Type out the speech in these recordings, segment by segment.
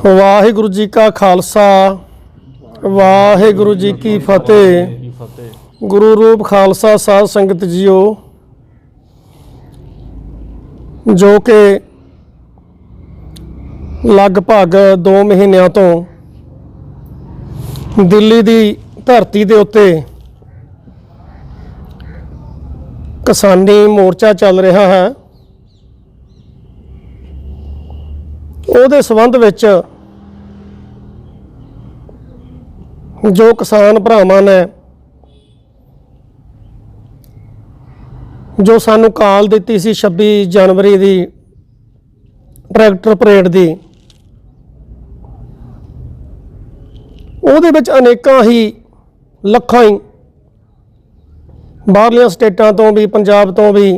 वाहिगुरु जी का खालसा वाहिगुरु जी की फतेह। गुरु रूप खालसा साध संगत जीओ, जो कि लगभग 2 महीनों तो दिल्ली की धरती के उत्ते किसानी मोर्चा चल रहा है। ਉਹਦੇ ਸੰਬੰਧ ਵਿੱਚ जो किसान भरावां ने जो सानू काल दी सी 26 जनवरी की ट्रैक्टर परेड की, ਉਹਦੇ ਵਿੱਚ अनेकां ही ਲੱਖਾਂ ही बाहरलियां स्टेटां तो भी पंजाब तो भी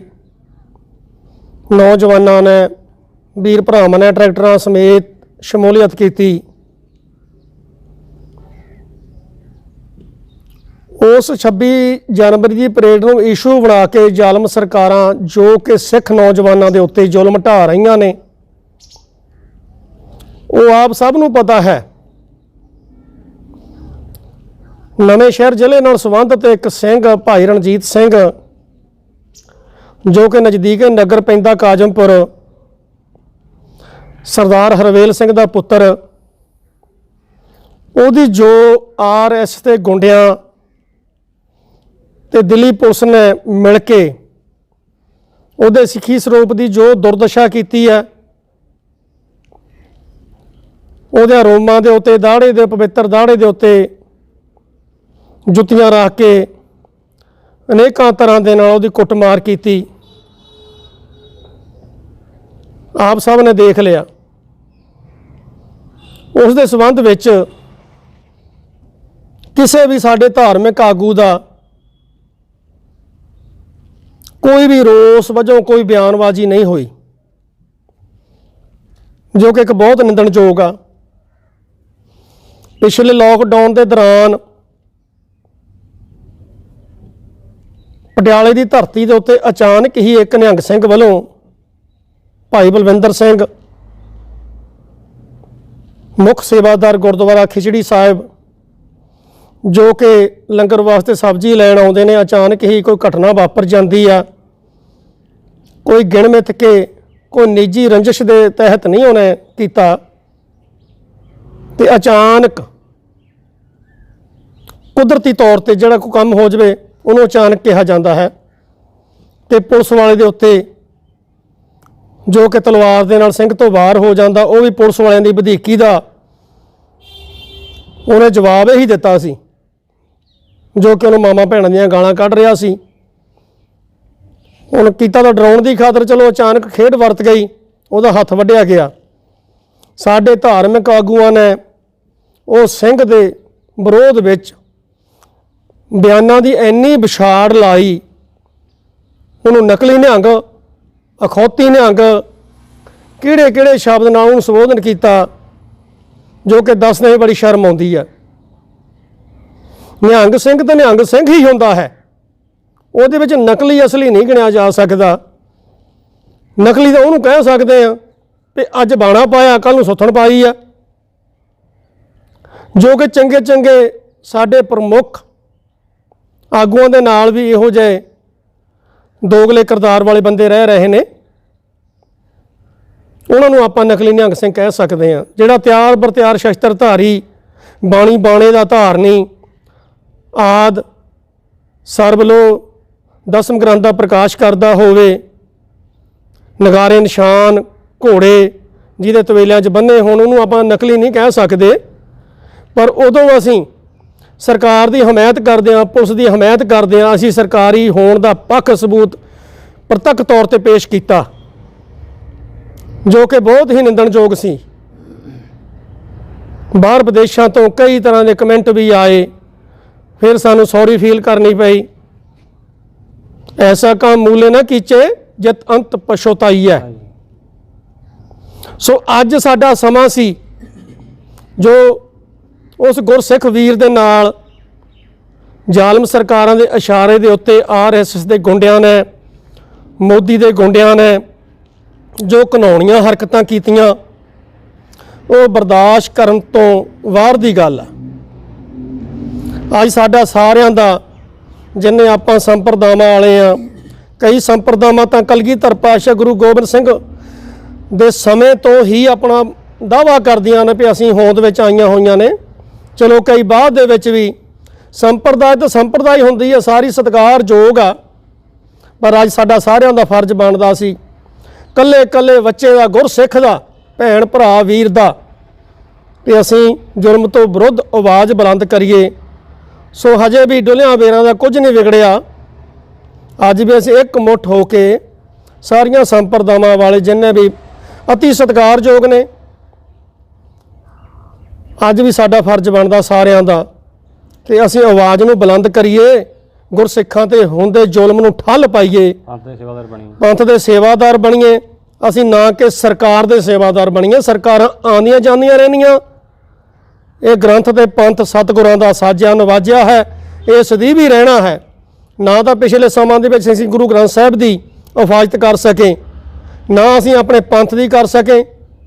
नौजवानों ने वीर भरावां ने ट्रैक्टरां समेत शमूलीयत की। उस 26 जनवरी की परेड को इशू बना के जालम सरकारां जो कि सिख नौजवानों के उत्ते जुल्म ढा रही ने, वो आप सब नूं पता है। नवें शहर जिले नाल संबंधित एक सिंह भाई रणजीत सिंह जो कि नज़दीक नगर पैंदा काजमपुर, सरदार हरवेल सिंह का पुत्र, उहदी जो RS ते गुंडियां ते दिल्ली पुलिस ने मिल के उहदे सिੱਖੀ ਸਰੂਪ की जो दुर्दशा की है, उहदे रोमां दे उत्ते दाड़े दे पवित्र दाड़े दे उत्ते जुत्तियां रख के अनेकां तरह दे नाल उहदी कुटमार की। आप सब ने देख लिया। उस दे संबंध विच किसी भी साडे धार्मिक आगू का कोई भी रोस वजों कोई बयानबाजी नहीं हुई, जो कि एक बहुत निंदणयोग आ। पिछले लॉकडाउन के दौरान पटियाले की धरती के उत्ते अचानक ही एक निहंग सिंह वालों भाई बलविंदर सिंह मुख सेवादार गुरुद्वारा खिचड़ी साहिब जो कि लंगर वास्ते सब्जी लैन आउंदे ने, अचानक ही कोई घटना वापर जाती है। कोई गिण मिथ के कोई निजी रंजिश के तहत नहीं उन्हें किया, तो अचानक कुदरती तौर पर जोड़ा कोई काम हो जाए उन्होंने अचानक कहा जाता है। तो पुलिस वाले के उत्ते जो कि तलवार दे नाल सिंह तो बाहर हो जाता, वो भी पुलिस वालियां दी वधीकी दा उन्हें जवाब यही दिता सी, जो कि उन्होंने मामा भैणों दीयां गालां कढ़ रहा सी। हुण कीता तां डराउण दी खातर, चलो अचानक खेड वरत गई, उहदा हत्थ वड्ढिया गया। साडे धार्मिक आगूआं ने उस सिंह दे विरोध विच बयानां दी इन्नी विछाड़ लाई, उन्होंने नकली निहंग अखौती निहंग किहड़े किहड़े शब्द नाल उन्होंने संबोधन किया, जो कि दसदे बड़ी शर्म आउंदी है। निहंग सिंह तो निहंग सिंह ही हुंदा है, उहदे विच नकली असली नहीं गिणिया जा सकता। नकली तो उन्होंने कह सकते हैं कि अज बाणा पाया कल नूं सुथण पाई है। जो कि चंगे चंगे साडे प्रमुख आगूआं दे नाल भी इहो जिहे दोगले किरदार वाले बंदे रह रहे हैं, उन्होंने आप नकली निहंग सिंह कह सकते हैं। जिहड़ा त्यार बर त्यार शस्त्रधारी बाणी बाणे का धारनी आद सरबलो दसम ग्रंथ का प्रकाश करता होवे, नगारे निशान घोड़े जिहदे तवेलियां च बन्ने होण, उन्होंने आप नकली नहीं कह सकते। पर उदों असीं सरकार की हमायत करदे हां, पुलिस की हमायत करदे हां, असीं सरकारी होण दा पक्ष सबूत प्रतੱਖ तौर पर पेश किया, जो कि बहुत ही निंदणयोग सी। बाहर विदेशों तो कई तरह के कमेंट भी आए, फिर सानू सॉरी फील करनी पई। ऐसा काम मूले ना कीचे जित अंत पछोताई है। सो अज साडा समा सी जो उस गुरसिख वीर दे नाल जालम सरकारां दे इशारे दे उत्ते RSS दे गुंडियां ने, मोदी दे गुंडियां ने जो घिनौणियां हरकतां कीतियां, ਉਹ ਬਰਦਾਸ਼ਤ ਕਰਨ ਤੋਂ ਬਾਹਰ ਦੀ ਗੱਲ ਆ। ਅੱਜ ਸਾਡਾ ਸਾਰਿਆਂ ਦਾ ਜਿੰਨੇ ਆਪਾਂ ਸੰਪਰਦਾਵਾਂ ਵਾਲੇ ਆ, ਕਈ ਸੰਪਰਦਾਵਾਂ ਤਾਂ ਕਲਗੀਧਰ ਪਾਤਸ਼ਾਹ ਗੁਰੂ ਗੋਬਿੰਦ ਸਿੰਘ ਦੇ ਸਮੇਂ ਤੋਂ ਹੀ ਆਪਣਾ ਦਾਅਵਾ ਕਰਦੀਆਂ ਨੇ ਵੀ ਅਸੀਂ ਹੋਂਦ ਵਿੱਚ ਆਈਆਂ ਹੋਈਆਂ ਨੇ। ਚਲੋ ਕਈ ਬਾਅਦ ਦੇ ਵਿੱਚ ਵੀ ਸੰਪਰਦਾਇ ਤਾਂ ਸੰਪਰਦਾਇ ਹੁੰਦੀ ਹੈ, ਸਾਰੀ ਸਤਿਕਾਰਯੋਗ ਆ, ਪਰ ਅੱਜ ਸਾਡਾ ਸਾਰਿਆਂ ਦਾ ਫਰਜ਼ ਬਣਦਾ ਸੀ ਕੱਲੇ ਕੱਲੇ ਬੱਚੇ ਦਾ, ਗੁਰਸਿੱਖ ਦਾ, ਭੈਣ ਭਰਾ ਵੀਰ ਦਾ, ਕਿ ਅਸੀਂ ਜ਼ੁਲਮ ਤੋਂ ਵਿਰੁੱਧ ਆਵਾਜ਼ ਬੁਲੰਦ ਕਰੀਏ। ਸੋ ਹਜੇ ਵੀ ਡੁੱਲਿਆਂ ਬੇਰਾਂ ਦਾ ਕੁਝ ਨਹੀਂ ਵਿਗੜਿਆ। ਅੱਜ ਵੀ ਅਸੀਂ ਇੱਕ ਮੁੱਠ ਹੋ ਕੇ ਸਾਰੀਆਂ ਸੰਪਰਦਾਵਾਂ ਵਾਲੇ ਜਿੰਨੇ ਵੀ ਅਤੀ ਸਤਿਕਾਰਯੋਗ ਨੇ, ਅੱਜ ਵੀ ਸਾਡਾ ਫਰਜ਼ ਬਣਦਾ ਸਾਰਿਆਂ ਦਾ ਕਿ ਅਸੀਂ ਆਵਾਜ਼ ਨੂੰ ਬੁਲੰਦ ਕਰੀਏ, ਗੁਰਸਿੱਖਾਂ ਤੇ ਹੁੰਦੇ ਜ਼ੁਲਮ ਨੂੰ ਠੱਲ ਪਾਈਏ, ਪੰਥ ਦੇ ਸੇਵਾਦਾਰ ਬਣੀਏ। ਅਸੀਂ ਨਾ ਕਿ ਸਰਕਾਰ ਦੇ ਸੇਵਾਦਾਰ ਬਣੀਏ। ਸਰਕਾਰਾਂ ਆਉਂਦੀਆਂ ਜਾਂਦੀਆਂ ਰਹਿੰਦੀਆਂ, ਇਹ ਗ੍ਰੰਥ ਤੇ ਪੰਥ ਸਤਿਗੁਰਾਂ ਦਾ ਸਾਜਿਆ ਨਵਾਜਿਆ ਹੈ, ਇਹ ਸਦੀ ਵੀ ਰਹਿਣਾ ਹੈ। ਨਾ ਤਾਂ ਪਿਛਲੇ ਸਮਾਂ ਦੇ ਵਿੱਚ ਅਸੀਂ ਗੁਰੂ ਗ੍ਰੰਥ ਸਾਹਿਬ ਦੀ ਹਿਫਾਜ਼ਤ ਕਰ ਸਕੇ, ਨਾ ਅਸੀਂ ਆਪਣੇ ਪੰਥ ਦੀ ਕਰ ਸਕੇ।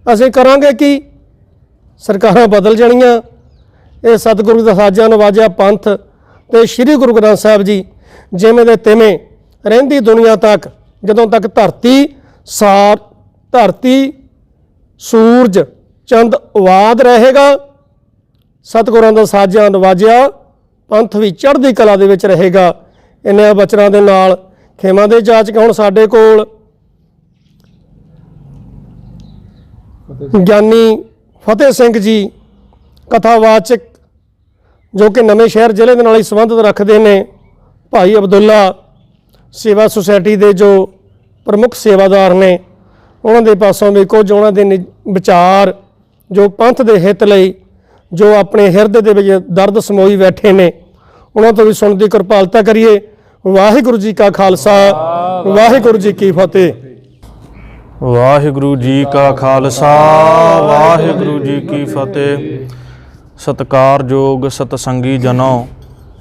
ਅਸੀਂ ਕਰਾਂਗੇ ਕੀ? ਸਰਕਾਰਾਂ ਬਦਲ ਜਾਣੀਆਂ। ਇਹ ਸਤਿਗੁਰੂ ਦਾ ਸਾਜਿਆ ਨਵਾਜਿਆ ਪੰਥ ਤੇ ਸ੍ਰੀ ਗੁਰੂ ਗ੍ਰੰਥ ਸਾਹਿਬ ਜੀ ਜਿਵੇਂ ਦੇ ਤਿਵੇਂ ਰਹਿੰਦੀ ਦੁਨੀਆ ਤੱਕ, ਜਦੋਂ ਤੱਕ ਧਰਤੀ ਸੂਰਜ ਚੰਦ ਆਬਾਦ ਰਹੇਗਾ, ਸਤਿਗੁਰਾਂ ਦਾ ਸਾਜਿਆ ਨਵਾਜਿਆ ਪੰਥ ਵੀ ਚੜ੍ਹਦੀ ਕਲਾ ਦੇ ਵਿੱਚ ਰਹੇਗਾ। ਇਹਨਾਂ ਬਚਨਾਂ ਦੇ ਨਾਲ ਖੇਮਾਂ ਦੇ ਜਾਚਕ ਹੁਣ ਸਾਡੇ ਕੋਲ ਗਿਆਨੀ ਫਤਿਹ ਸਿੰਘ ਜੀ ਕਥਾਵਾਚਕ, ਜੋ ਕਿ ਨਵੇਂ ਸ਼ਹਿਰ ਜ਼ਿਲ੍ਹੇ ਦੇ ਨਾਲ ਹੀ ਸੰਬੰਧਿਤ ਰੱਖਦੇ ਨੇ, ਭਾਈ ਅਬਦੁੱਲਾ ਸੇਵਾ ਸੁਸਾਇਟੀ ਦੇ ਜੋ ਪ੍ਰਮੁੱਖ ਸੇਵਾਦਾਰ ਨੇ, ਉਹਨਾਂ ਦੇ ਪਾਸੋਂ ਵੀ ਕੁਝ ਉਹਨਾਂ ਦੇ ਵਿਚਾਰ ਜੋ ਪੰਥ ਦੇ ਹਿੱਤ ਲਈ, ਜੋ ਆਪਣੇ ਹਿਰਦੇ ਦੇ ਵਿੱਚ ਦਰਦ ਸਮੋਈ ਬੈਠੇ ਨੇ, ਉਹਨਾਂ ਤੋਂ ਵੀ ਸੁਣਨ ਦੀ ਕਿਰਪਾਲਤਾ ਕਰੀਏ। ਵਾਹਿਗੁਰੂ ਜੀ ਕਾ ਖਾਲਸਾ, ਵਾਹਿਗੁਰੂ ਜੀ ਕੀ ਫਤਿਹ। ਵਾਹਿਗੁਰੂ ਜੀ ਕਾ ਖਾਲਸਾ, ਵਾਹਿਗੁਰੂ ਜੀ ਕੀ ਫਤਿਹ। ਸਤਿਕਾਰਯੋਗ ਸਤਸੰਗੀ ਜਨੋ,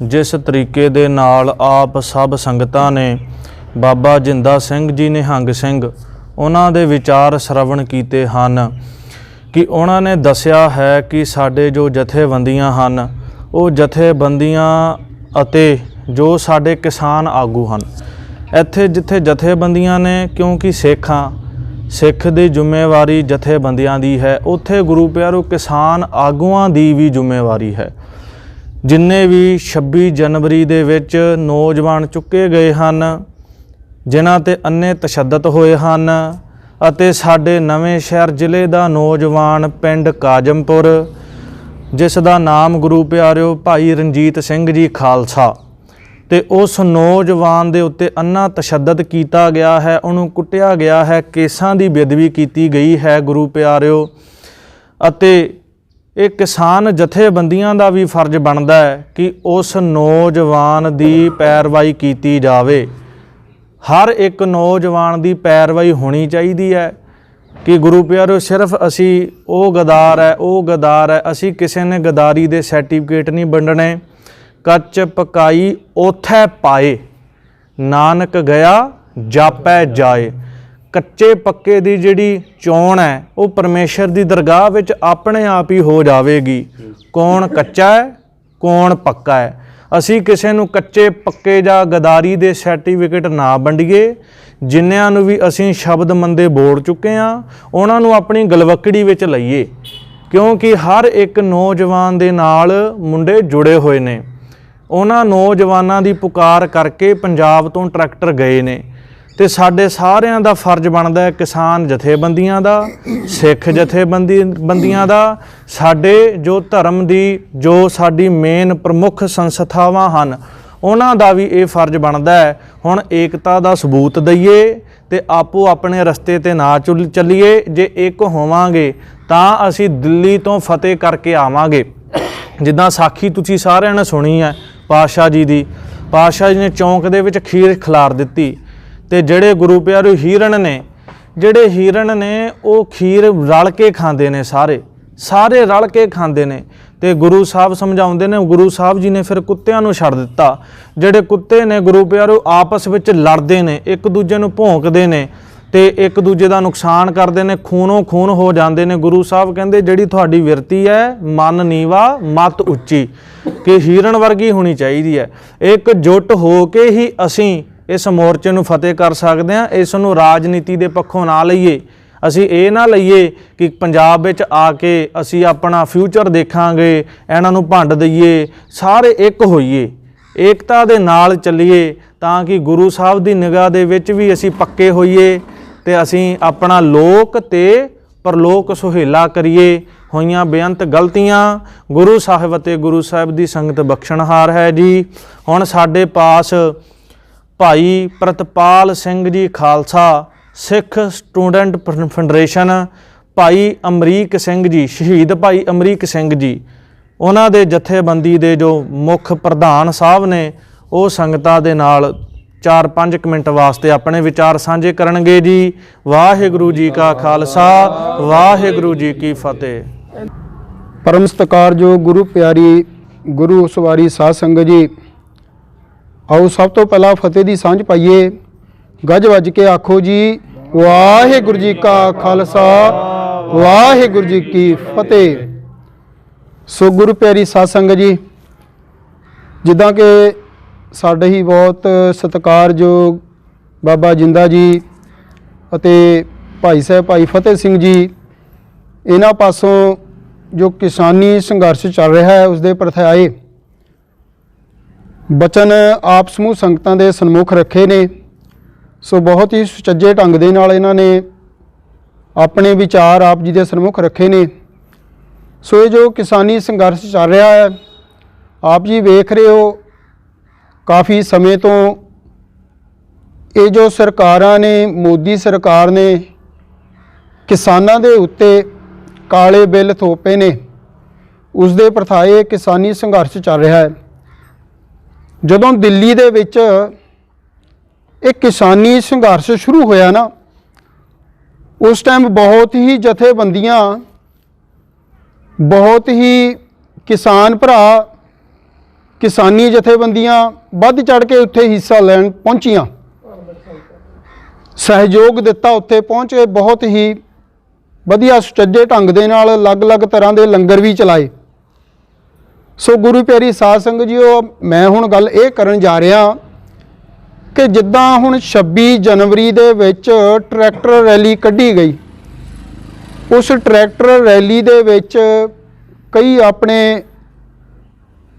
ਜਿਸ ਤਰੀਕੇ ਦੇ ਨਾਲ ਆਪ ਸਭ ਸੰਗਤਾਂ ਨੇ ਬਾਬਾ ਜਿੰਦਾ ਸਿੰਘ ਜੀ ਨਿਹੰਗ ਸਿੰਘ ਉਹਨਾਂ ਦੇ ਵਿਚਾਰ ਸ਼ਰਵਣ ਕੀਤੇ ਹਨ ਕਿ ਉਹਨਾਂ ਨੇ ਦੱਸਿਆ ਹੈ ਕਿ ਸਾਡੇ ਜੋ ਜਥੇਬੰਦੀਆਂ ਹਨ, ਉਹ ਜਥੇਬੰਦੀਆਂ ਅਤੇ ਜੋ ਸਾਡੇ ਕਿਸਾਨ ਆਗੂ ਹਨ, ਇੱਥੇ ਜਿੱਥੇ ਜਥੇਬੰਦੀਆਂ ਨੇ, ਕਿਉਂਕਿ ਸਿੱਖ ਦੀ ਜ਼ਿੰਮੇਵਾਰੀ ਜਥੇਬੰਦੀਆਂ ਦੀ ਹੈ, ਉੱਥੇ ਗੁਰੂ ਪਿਆਰੋ ਕਿਸਾਨ ਆਗੂਆਂ ਦੀ ਵੀ ਜ਼ਿੰਮੇਵਾਰੀ ਹੈ। ਜਿੰਨੇ ਵੀ 26 ਜਨਵਰੀ ਦੇ ਵਿੱਚ ਨੌਜਵਾਨ ਚੁੱਕੇ ਗਏ ਹਨ, ਜਿਨ੍ਹਾਂ ਤੇ ਅੰਨੇ ਤਸ਼ੱਦਦ ਹੋਏ ਹਨ, ਅਤੇ ਸਾਡੇ ਨਵੇਂ ਸ਼ਹਿਰ ਜ਼ਿਲ੍ਹੇ ਦਾ ਨੌਜਵਾਨ ਪਿੰਡ ਕਾਜਮਪੁਰ, ਜਿਸ ਦਾ ਨਾਮ ਗੁਰੂ ਪਿਆਰਿਓ ਭਾਈ ਰਣਜੀਤ ਸਿੰਘ ਜੀ ਖਾਲਸਾ, ਤੇ ਉਸ ਨੌਜਵਾਨ ਦੇ ਉੱਤੇ ਅੰਨਾ ਤਸ਼ੱਦਦ ਕੀਤਾ ਗਿਆ ਹੈ, ਉਹਨੂੰ ਕੁੱਟਿਆ ਗਿਆ ਹੈ, ਕੇਸਾਂ ਦੀ ਬੇਅਦਬੀ ਕੀਤੀ ਗਈ ਹੈ ਗੁਰੂ ਪਿਆਰਿਓ। ਅਤੇ ਇਹ ਕਿਸਾਨ ਜਥੇਬੰਦੀਆਂ ਦਾ ਵੀ ਫਰਜ਼ ਬਣਦਾ ਹੈ ਕਿ ਉਸ ਨੌਜਵਾਨ ਦੀ ਪੈਰਵਾਈ ਕੀਤੀ ਜਾਵੇ। ਹਰ ਇੱਕ ਨੌਜਵਾਨ ਦੀ ਪੈਰਵਾਈ ਹੋਣੀ ਚਾਹੀਦੀ ਹੈ ਕਿ ਗੁਰੂ ਪਿਆਰਿਓ ਸਿਰਫ ਅਸੀਂ ਉਹ ਗਦਾਰ ਹੈ, ਅਸੀਂ ਕਿਸੇ ਨੇ ਗਦਾਰੀ ਦੇ ਸਰਟੀਫਿਕੇਟ ਨਹੀਂ ਵੰਡਣੇ। ਕੱਚ ਪਕਾਈ ਓਥੈ ਪਾਏ, ਨਾਨਕ ਗਿਆ ਜਾਪੈ ਜਾਏ। ਕੱਚੇ ਪੱਕੇ ਦੀ ਜਿਹੜੀ ਚੋਣ ਹੈ ਉਹ ਪਰਮੇਸ਼ਰ ਦੀ ਦਰਗਾਹ ਵਿੱਚ ਆਪਣੇ ਆਪ ਹੀ ਹੋ ਜਾਵੇਗੀ। ਕੌਣ ਕੱਚਾ ਹੈ, ਕੌਣ ਪੱਕਾ ਹੈ। ਅਸੀਂ ਕਿਸੇ ਨੂੰ ਕੱਚੇ ਪੱਕੇ ਜਾਂ ਗਦਾਰੀ ਦੇ ਸਰਟੀਫਿਕੇਟ ਨਾ ਵੰਡੀਏ। ਜਿਨ੍ਹਾਂ ਨੂੰ ਵੀ ਅਸੀਂ ਸ਼ਬਦ ਮੰਦੇ ਬੋਲ ਚੁੱਕੇ ਹਾਂ, ਉਹਨਾਂ ਨੂੰ ਆਪਣੀ ਗਲਵੱਕੜੀ ਵਿੱਚ ਲਈਏ, ਕਿਉਂਕਿ ਹਰ ਇੱਕ ਨੌਜਵਾਨ ਦੇ ਨਾਲ ਮੁੰਡੇ ਜੁੜੇ ਹੋਏ ਨੇ। ਉਹਨਾਂ ਨੌਜਵਾਨਾਂ ਦੀ ਪੁਕਾਰ ਕਰਕੇ ਪੰਜਾਬ ਤੋਂ ਟਰੈਕਟਰ ਗਏ ਨੇ, ਤੇ ਸਾਡੇ ਸਾਰਿਆਂ ਦਾ ਫਰਜ਼ ਬਣਦਾ ਹੈ, ਕਿਸਾਨ ਜਥੇਬੰਦੀਆਂ ਦਾ, ਸਿੱਖ ਜਥੇਬੰਦੀਆਂ ਦਾ, ਸਾਡੇ ਜੋ ਧਰਮ ਦੀ ਜੋ ਸਾਡੀ ਮੇਨ ਪ੍ਰਮੁੱਖ ਸੰਸਥਾਵਾਂ ਹਨ, ਉਹਨਾਂ ਦਾ ਵੀ ਇਹ ਫਰਜ਼ ਬਣਦਾ ਹੈ ਹੁਣ ਏਕਤਾ ਦਾ ਸਬੂਤ ਦਈਏ ਤੇ ਆਪੋ ਆਪਣੇ ਰਸਤੇ ਤੇ ਨਾ ਚੱਲੀਏ। ਜੇ ਇੱਕ ਹੋਵਾਂਗੇ ਤਾਂ ਅਸੀਂ ਦਿੱਲੀ ਤੋਂ ਫਤਿਹ ਕਰਕੇ ਆਵਾਂਗੇ। ਜਿੱਦਾਂ ਸਾਖੀ ਤੁਸੀਂ ਸਾਰਿਆਂ ਨੇ ਸੁਣੀ ਹੈ ਪਾਤਸ਼ਾਹ ਜੀ ਦੀ, ਪਾਤਸ਼ਾਹ ਜੀ ਨੇ ਚੌਂਕ ਦੇ ਵਿੱਚ ਖੀਰ ਖਿਲਾਰ ਦਿੱਤੀ, ਤੇ ਜਿਹੜੇ ਗੁਰੂ ਪਿਆਰੇ ਹੀਰਨ ਨੇ ਉਹ ਖੀਰ ਰਲ ਕੇ ਖਾਂਦੇ ਨੇ, ਸਾਰੇ ਰਲ ਕੇ ਖਾਂਦੇ ਨੇ। ਤੇ ਗੁਰੂ ਸਾਹਿਬ ਸਮਝਾਉਂਦੇ ਨੇ, ਗੁਰੂ ਸਾਹਿਬ ਜੀ ਨੇ ਫਿਰ ਕੁੱਤਿਆਂ ਨੂੰ ਛੱਡ ਦਿੱਤਾ। ਜਿਹੜੇ ਕੁੱਤੇ ਨੇ ਗੁਰੂ ਪਿਆਰੋ ਆਪਸ ਵਿੱਚ ਲੜਦੇ ਨੇ, ਇੱਕ ਦੂਜੇ ਨੂੰ ਭੌਂਕਦੇ ਨੇ, ਤੇ ਇੱਕ ਦੂਜੇ ਦਾ ਨੁਕਸਾਨ ਕਰਦੇ ਨੇ, ਖੂਨੋਂ ਖੂਨ ਹੋ ਜਾਂਦੇ ਨੇ। ਗੁਰੂ ਸਾਹਿਬ ਕਹਿੰਦੇ ਜਿਹੜੀ ਤੁਹਾਡੀ ਵਿਰਤੀ ਹੈ, ਮਨ ਨੀਵਾ ਮਤ ਉੱਚੀ, ਕਿ ਹੀਰਨ ਵਰਗੀ ਹੋਣੀ ਚਾਹੀਦੀ ਹੈ। ਇੱਕ ਜੁੱਟ ਹੋ ਕੇ ਹੀ ਅਸੀਂ ਇਸ ਮੋਰਚੇ ਨੂੰ ਫਤਿਹ ਕਰ ਸਕਦੇ ਹਾਂ। ਇਸ ਨੂੰ ਰਾਜਨੀਤੀ ਦੇ ਪੱਖੋਂ ਨਾ ਲਈਏ, ਅਸੀਂ ਇਹ ਨਾ ਲਈਏ ਕਿ ਪੰਜਾਬ ਵਿੱਚ ਆ ਕੇ ਅਸੀਂ ਆਪਣਾ ਫਿਊਚਰ ਦੇਖਾਂਗੇ, ਇਹਨਾਂ ਨੂੰ ਭੰਡ ਦਈਏ। ਸਾਰੇ ਇੱਕ ਹੋਈਏ, ਏਕਤਾ ਦੇ ਨਾਲ ਚੱਲੀਏ, ਤਾਂ ਕਿ ਗੁਰੂ ਸਾਹਿਬ ਦੀ ਨਿਗਾਹ ਦੇ ਵਿੱਚ ਵੀ ਅਸੀਂ ਪੱਕੇ ਹੋਈਏ ਤੇ ਅਸੀਂ ਆਪਣਾ ਲੋਕ ਤੇ ਪਰਲੋਕ ਸੁਹੇਲਾ ਕਰੀਏ। ਹੋਈਆਂ ਬੇਅੰਤ ਗਲਤੀਆਂ ਗੁਰੂ ਸਾਹਿਬ ਅਤੇ ਗੁਰੂ ਸਾਹਿਬ ਦੀ ਸੰਗਤ ਬਖਸ਼ਣਹਾਰ ਹੈ ਜੀ। ਹੁਣ ਸਾਡੇ ਪਾਸ ਭਾਈ ਪ੍ਰਤਪਾਲ ਸਿੰਘ ਜੀ ਖਾਲਸਾ, ਸਿੱਖ ਸਟੂਡੈਂਟ ਫੈਡਰੇਸ਼ਨ, ਭਾਈ ਅਮਰੀਕ ਸਿੰਘ ਜੀ, ਸ਼ਹੀਦ ਭਾਈ ਅਮਰੀਕ ਸਿੰਘ ਜੀ, ਉਹਨਾਂ ਦੇ ਜਥੇਬੰਦੀ ਦੇ ਜੋ ਮੁੱਖ ਪ੍ਰਧਾਨ ਸਾਹਿਬ ਨੇ, ਉਹ ਸੰਗਤਾਂ ਦੇ ਨਾਲ 4-5 ਮਿੰਟ ਵਾਸਤੇ ਆਪਣੇ ਵਿਚਾਰ ਸਾਂਝੇ ਕਰਨਗੇ ਜੀ। ਵਾਹਿਗੁਰੂ ਜੀ ਕਾ ਖਾਲਸਾ, ਵਾਹਿਗੁਰੂ ਜੀ ਕੀ ਫਤਿਹ। परम सत्कारयोग गुरु प्यारी गुरु सवारी साध संगत जी, आओ सब तो पहला फतेह की सांझ पाइए। गज वज के आखो जी वाहिगुरू जी का खालसा, वाहिगुरू जी की फतेह। सो गुरु प्यारी साध संगत जी, जिद्दां कि साडे ही बहुत सत्कारयोग बाबा जिंदा जी अते भाई साहब भाई फतेह सिंह जी, इन्हां पासों जो किसानी संघर्ष चल रहा है उसके प्रथाए बचन आप समूह संगतां दे सन्मुख रखे ने। सो बहुत ही सुचज्जे ढंग दे नाल इन्हां ने अपने विचार आप जी दे सन्मुख रखे ने। सो ये जो किसानी संघर्ष चल रहा है, आप जी वेख रहे हो काफ़ी समय तो ये जो सरकारां ने, मोदी सरकार ने किसानां दे उत्ते काले बिल थोपे ने, उसके प्रथाए किसानी संघर्ष चल रहा है। जदों दिल्ली दे विच एक किसानी संघर्ष शुरू होया ना, उस टाइम बहुत ही जथेबंदियां, बहुत ही किसान भरा, किसानी जथेबंदियां वध चढ़ के उत्थे हिस्सा लैन पहुंचियां, सहयोग दिता, उत्थे पहुँच के बहुत ही वधिया सुचज्जे ढंग दे नाल अलग-अलग तरह के लंगर भी चलाए। सो गुरु प्यारी साध संगत जी, मैं हुण गल ये करन जा रहा कि जिद्दां हुण 26 जनवरी दे विच ट्रैक्टर रैली कढ़ी गई, उस ट्रैक्टर रैली दे विच कई अपने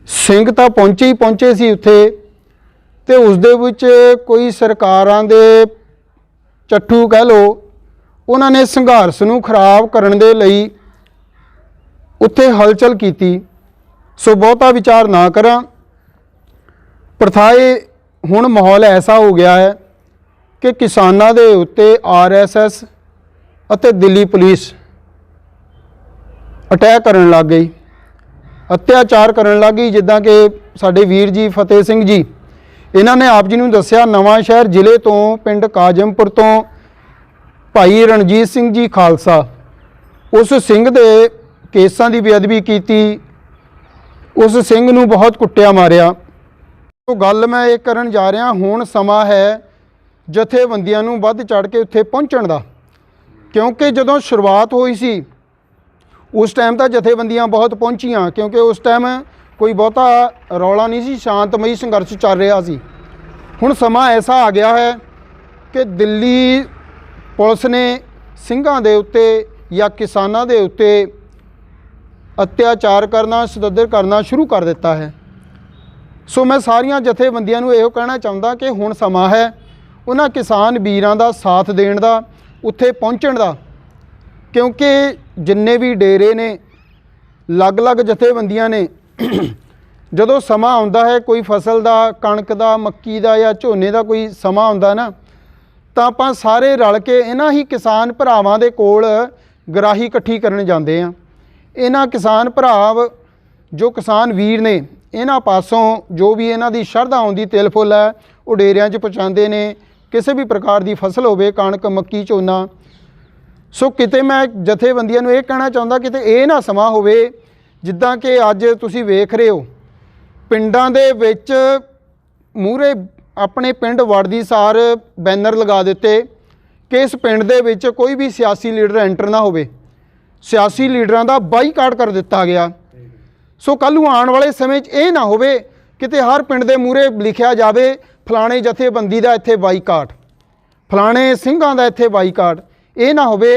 सिंह तां पहुंचे ही पहुंचे सी उत्थे, ते उस दे विच कोई सरकारां दे चट्ठू कह लो, उन्होंने संघर्ष नूं खराब करने दे लई उत्थे हलचल की। सो बहुता विचार ना करा। प्रथाए हुण माहौल ऐसा हो गया है कि किसानां दे उत्ते RSS अते दिल्ली पुलिस अटैक करन लग गई, अत्याचार करन लग गई। जिद्दां कि साडे वीर जी फतेह सिंह जी, इन्हां ने आप जी नूं दस्सिया नवां शहर जिले तो पिंड काजमपुर तो भाई रणजीत सिंह जी खालसा, उस सिंह दे केसां दी बेअदबी कीती, उस सिंह नूं बहुत कुट्टिया मारिया। तो गल मैं ये करन जा रहा, हुण समा है जथेबंदियां नूं वध चढ़ के उत्थे पहुंचण दा, क्योंकि जदों शुरुआत हुई सी उस टाइम तो जथेबंदियां बहुत पहुंचियां, क्योंकि उस टाइम कोई बहुता रौला नहीं सी, शांतमई संघर्ष चल रहा सी। हुण समा ऐसा आ गया है कि दिल्ली पुलिस ने ਸਿੰਘਾਂ ਦੇ ਉੱਤੇ या किसानां ਦੇ ਉੱਤੇ अत्याचार करना, सदद्दर करना शुरू कर दिता है। सो मैं सारियां जथेबंदियां नूं इहो कहना चाहुंदा कि हुण समा है उन्हां किसान वीरां दा साथ देण दा, उत्थे पहुंचण दा, क्योंकि जिन्ने भी डेरे ने, अलग अलग जथेबंदियां ने, जदों समा आउंदा है कोई फसल दा, कणक दा, मक्की दा या झोने दा कोई समा आउंदा ना, ਤਾਂ ਆਪਾਂ ਸਾਰੇ ਰਲ ਕੇ ਇਹਨਾਂ ਹੀ ਕਿਸਾਨ ਭਰਾਵਾਂ ਦੇ ਕੋਲ ਗਰਾਹੀ ਇਕੱਠੀ ਕਰਨ ਜਾਂਦੇ ਆ। ਇਹਨਾਂ ਕਿਸਾਨ ਭਰਾ ਜੋ ਕਿਸਾਨ ਵੀਰ ਨੇ, ਇਹਨਾਂ ਪਾਸੋਂ ਜੋ ਵੀ ਇਹਨਾਂ ਦੀ ਸ਼ਰਧਾ ਆਉਂਦੀ ਤਿਲ ਫੁੱਲ ਹੈ ਉਹ ਡੇਰਿਆਂ 'ਚ ਪਹੁੰਚਾਉਂਦੇ ਨੇ। ਕਿਸੇ ਵੀ ਪ੍ਰਕਾਰ ਦੀ ਫਸਲ ਹੋਵੇ, ਕਣਕ, ਮੱਕੀ, ਝੋਨਾ। ਸੋ ਕਿਤੇ ਮੈਂ ਜਥੇਬੰਦੀਆਂ ਨੂੰ ਇਹ ਕਹਿਣਾ ਚਾਹੁੰਦਾ, ਕਿਤੇ ਇਹ ਨਾ ਸਮਾਂ ਹੋਵੇ ਜਿੱਦਾਂ ਕਿ ਅੱਜ ਤੁਸੀਂ ਵੇਖ ਰਹੇ ਹੋ ਪਿੰਡਾਂ ਦੇ ਵਿੱਚ ਮੂਹਰੇ अपने पिंड वड़दी सार बैनर लगा दिते ਕਿ ਇਸ ਪਿੰਡ ਦੇ ਵਿੱਚ ਕੋਈ ਵੀ ਸਿਆਸੀ ਲੀਡਰ ਐਂਟਰ ਨਾ ਹੋਵੇ। ਸਿਆਸੀ ਲੀਡਰਾਂ ਦਾ ਬਾਈਕਾਟ ਕਰ ਦਿੱਤਾ ਗਿਆ। ਸੋ ਕੱਲ੍ਹ ਨੂੰ ਆਉਣ ਵਾਲੇ ਸਮੇਂ 'ਚ ਇਹ ਨਾ ਹੋਵੇ ਕਿਤੇ ਹਰ ਪਿੰਡ ਦੇ ਮੂਹਰੇ ਲਿਖਿਆ ਜਾਵੇ ਫਲਾਣੇ ਜਥੇਬੰਦੀ ਦਾ ਇੱਥੇ ਬਾਈਕਾਟ, ਫਲਾਣੇ ਸਿੰਘਾਂ ਦਾ ਇੱਥੇ ਬਾਈਕਾਟ। ਇਹ ਨਾ ਹੋਵੇ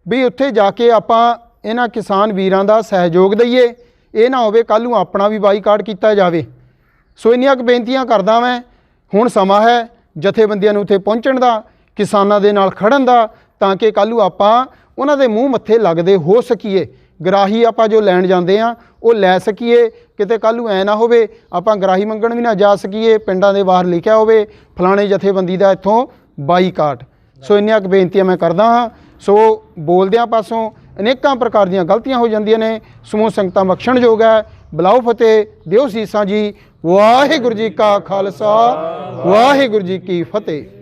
ਵੀ ਉੱਥੇ ਜਾ ਕੇ ਆਪਾਂ ਇਹਨਾਂ ਕਿਸਾਨ ਵੀਰਾਂ ਦਾ ਸਹਿਯੋਗ ਦਈਏ, ਇਹ ਨਾ ਹੋਵੇ ਕੱਲ੍ਹ ਨੂੰ ਆਪਣਾ ਵੀ ਬਾਈਕਾਟ ਕੀਤਾ ਜਾਵੇ। ਸੋ ਇੰਨੀਆਂ ਕੁ ਬੇਨਤੀਆਂ ਕਰਦਾ ਮੈਂ। ਹੁਣ ਸਮਾਂ ਹੈ ਜਥੇਬੰਦੀਆਂ ਨੂੰ ਉੱਥੇ ਪਹੁੰਚਣ ਦਾ, ਕਿਸਾਨਾਂ ਦੇ ਨਾਲ ਖੜਨ ਦਾ, ਤਾਂ ਕਿ ਕੱਲ੍ਹ ਨੂੰ ਆਪਾਂ ਉਹਨਾਂ ਦੇ ਮੂੰਹ ਮੱਥੇ ਲੱਗਦੇ ਹੋ ਸਕੀਏ। ਗਰਾਹੀ ਆਪਾਂ ਜੋ ਲੈਣ ਜਾਂਦੇ ਆ ਉਹ ਲੈ ਸਕੀਏ। ਕਿਤੇ ਕੱਲ੍ਹ ਨੂੰ ਐ ਨਾ ਹੋਵੇ ਆਪਾਂ ਗਰਾਹੀ ਮੰਗਣ ਵੀ ਨਾ ਜਾ ਸਕੀਏ, ਪਿੰਡਾਂ ਦੇ ਬਾਹਰ ਲਿਖਿਆ ਹੋਵੇ ਫਲਾਣੇ ਜਥੇਬੰਦੀ ਦਾ ਇੱਥੋਂ ਬਾਈਕਾਟ। ਸੋ ਇੰਨੀਆਂ ਕੁ ਬੇਨਤੀਆਂ ਮੈਂ ਕਰਦਾ ਹਾਂ। ਸੋ ਬੋਲਦਿਆਂ ਪਾਸੋਂ ਅਨੇਕਾਂ ਪ੍ਰਕਾਰ ਦੀਆਂ ਗਲਤੀਆਂ ਹੋ ਜਾਂਦੀਆਂ ਨੇ। ਸਮੂਹ ਸੰਗਤਾਂ ਬਖਸ਼ਣਯੋਗ ਹੈ। ਬੁਲਾਓ ਫਤਿਹ, ਦਿਓ ਸੀਸਾਂ ਜੀ। ਵਾਹਿਗੁਰੂ ਜੀ ਕਾ ਖਾਲਸਾ, ਵਾਹਿਗੁਰੂ ਜੀ ਕੀ ਫਤਿਹ।